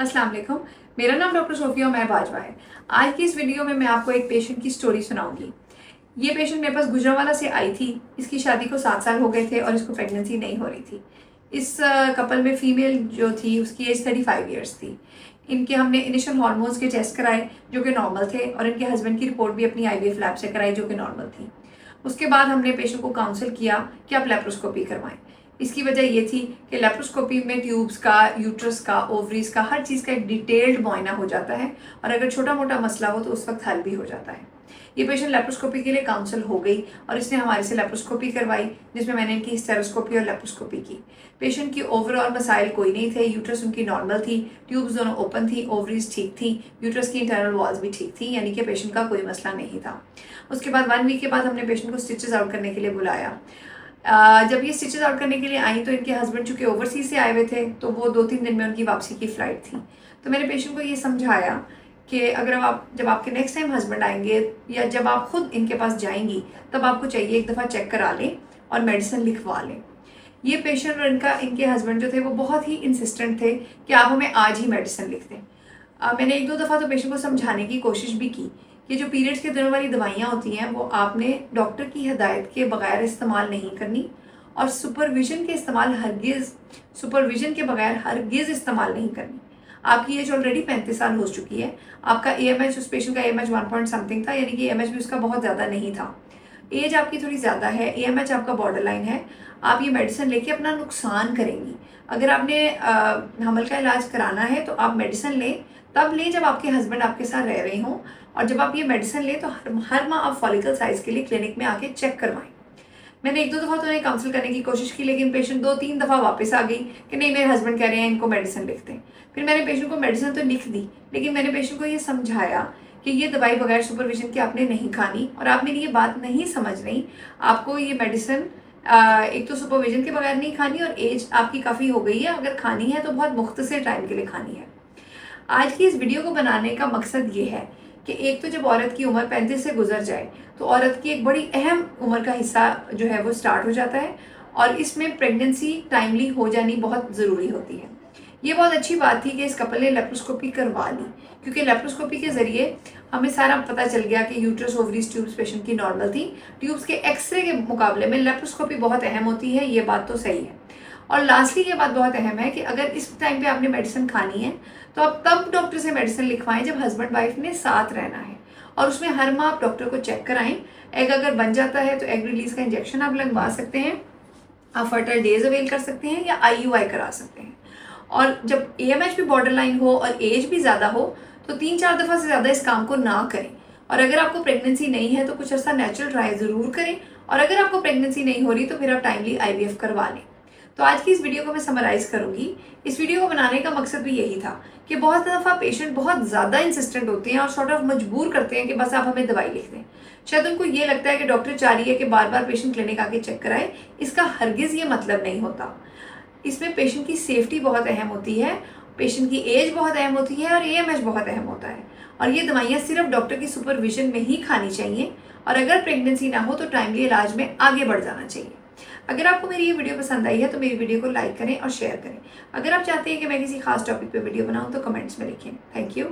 अस्सलाम वालेकुम। मेरा नाम डॉक्टर सोफिया मैं बाजवा है। आज की इस वीडियो में मैं आपको एक पेशेंट की स्टोरी सुनाऊंगी। ये पेशेंट मेरे पास गुजरांवाला से आई थी। इसकी शादी को 7 साल हो गए थे और इसको प्रेगनेंसी नहीं हो रही थी। इस कपल में फीमेल जो थी उसकी एज 35 ईयर्स थी। इनके हमने इनिशियल हार्मोन्स के टेस्ट कराए जो कि नॉर्मल थे और इनके हस्बैंड की रिपोर्ट भी अपनी आईवीएफ लैब से कराई जो कि नॉर्मल थी। उसके बाद हमने पेशेंट को काउंसिल किया कि आप लेप्रोस्कोपी करवाएं। इसकी वजह ये थी कि लेप्रोस्कोपी में ट्यूब्स का, यूट्रस का, ओवरीज का, हर चीज़ का एक डिटेल्ड मुआयना हो जाता है और अगर छोटा मोटा मसला हो तो उस वक्त हल भी हो जाता है। ये पेशेंट लेप्रोस्कोपी के लिए काउंसिल हो गई और इसने हमारे से लेप्रोस्कोपी करवाई जिसमें मैंने इनकी हिस्टेरोस्कोपी और लेप्रोस्कोपी की। पेशेंट की ओवरऑल मसाइल कोई नहीं थे। यूट्रस उनकी नॉर्मल थी, ट्यूब्स दोनों ओपन थी, ओवरीज ठीक थी, यूट्रस की इंटरनल वॉल्स भी ठीक थी, यानी कि पेशेंट का कोई मसला नहीं था। उसके बाद 1 वीक के बाद हमने पेशेंट को स्टिचेस आउट करने के लिए बुलाया। जब ये स्टिचेस आउट करने के लिए आई तो इनके हस्बैंड चूंकि ओवरसीज से आए हुए थे तो वो 2-3 दिन में उनकी वापसी की फ़्लाइट थी। तो मैंने पेशेंट को ये समझाया कि अगर आप जब आपके नेक्स्ट टाइम हस्बैंड आएंगे या जब आप खुद इनके पास जाएंगी तब आपको चाहिए एक दफ़ा चेक करा लें और मेडिसिन लिखवा लें। ये पेशेंट और इनके हस्बैंड जो थे वो बहुत ही इंसिस्टेंट थे कि आप हमें आज ही मेडिसिन लिख दें। मैंने 1-2 दफ़ा तो पेशेंट को समझाने की कोशिश भी की कि जो पीरियड्स के दिनों वाली दवाइयाँ होती हैं वो आपने डॉक्टर की हिदायत के बगैर इस्तेमाल नहीं करनी और सुपरविजन के बगैर हरगिज़ इस्तेमाल नहीं करनी। आपकी एज ऑलरेडी 35 साल हो चुकी है। आपका एएमएच, उस पेशेंट का एएमएच 1 पॉइंट समथिंग था, यानी कि एएमएच भी उसका बहुत ज़्यादा नहीं था। एज आपकी थोड़ी ज़्यादा है, एएमएच आपका बॉर्डर लाइन है। आप ये मेडिसिन लेके अपना नुकसान करेंगी। अगर आपने हमल का इलाज कराना है तो आप मेडिसिन लें, तब लें जब आपके हस्बैंड आपके साथ रह रहे हों, और जब आप ये मेडिसिन लें तो हर माह आप फॉलिकल साइज के लिए क्लिनिक में आके चेक करवाएं। मैंने 1-2 दफ़ा तो उन्हें काउंसिल करने की कोशिश की लेकिन पेशेंट 2-3 दफ़ा वापस आ गई कि नहीं मेरे हस्बैंड कह रहे हैं इनको मेडिसिन लिख दें। फिर मैंने पेशेंट को मेडिसिन तो लिख दी लेकिन मैंने पेशेंट को ये समझाया कि ये दवाई बगैर सुपरविजन के आपने नहीं खानी और आप मेरी ये बात नहीं समझ रही। आपको ये मेडिसिन एक तो सुपरविजन के बगैर नहीं खानी और एज आपकी काफ़ी हो गई है, अगर खानी है तो बहुत मुख्तसर टाइम के लिए खानी है। आज की इस वीडियो को बनाने का मकसद ये है कि एक तो जब औरत की उम्र 35 से गुजर जाए तो औरत की एक बड़ी अहम उम्र का हिस्सा जो है वो स्टार्ट हो जाता है और इसमें प्रेगनेंसी टाइमली हो जानी बहुत ज़रूरी होती है। ये बहुत अच्छी बात थी कि इस कपल ने लेप्रोस्कोपी करवा ली क्योंकि लेप्रोस्कोपी के ज़रिए हमें सारा पता चल गया कि यूट्रस, ओवरीज, ट्यूब्स पेशेंट की नॉर्मल थी। ट्यूब्स के एक्सरे के मुकाबले में लेप्रोस्कोपी बहुत अहम होती है, ये बात तो सही है। और लास्टली ये बात बहुत अहम है कि अगर इस टाइम पे आपने मेडिसिन खानी है तो आप तब डॉक्टर से मेडिसिन लिखवाएं जब हस्बैंड वाइफ ने साथ रहना है और उसमें हर माह आप डॉक्टर को चेक कराएं। एग अगर बन जाता है तो एग रिलीज का इंजेक्शन आप लगवा सकते हैं, आप फर्टाइल डेज अवेल कर सकते हैं या आईयूआई करा सकते हैं। और जब एएमएच भी बॉर्डर लाइन हो और एज भी ज़्यादा हो तो 3-4 दफ़ा से ज़्यादा इस काम को ना करें। और अगर आपको प्रेगनेंसी नहीं है तो कुछ अर्सा नेचुरल ट्राई ज़रूर करें और अगर आपको प्रेगनेंसी नहीं हो रही तो फिर आप टाइमली आईवीएफ करवा लें। तो आज की इस वीडियो को मैं समराइज करूंगी। इस वीडियो को बनाने का मकसद भी यही था कि बहुत दफ़ा पेशेंट बहुत ज़्यादा इंसिस्टेंट होते हैं और सॉर्ट ऑफ मजबूर करते हैं कि बस आप हमें दवाई लिख दें। शायद उनको ये लगता है कि डॉक्टर चाह रही है कि बार बार पेशेंट क्लिनिक आके चेक कराए। इसका हरगिज़ ये मतलब नहीं होता। इसमें पेशेंट की सेफ्टी बहुत अहम होती है, पेशेंट की एज बहुत अहम होती है और एएमएच बहुत अहम होता है। और ये दवाइयाँ सिर्फ डॉक्टर की सुपरविजन में ही खानी चाहिए और अगर प्रेगनेंसी ना हो तो टाइमली इलाज में आगे बढ़ जाना चाहिए। अगर आपको मेरी ये वीडियो पसंद आई है तो मेरी वीडियो को लाइक करें और शेयर करें। अगर आप चाहते हैं कि मैं किसी खास टॉपिक पे वीडियो बनाऊं तो कमेंट्स में लिखें। Thank you.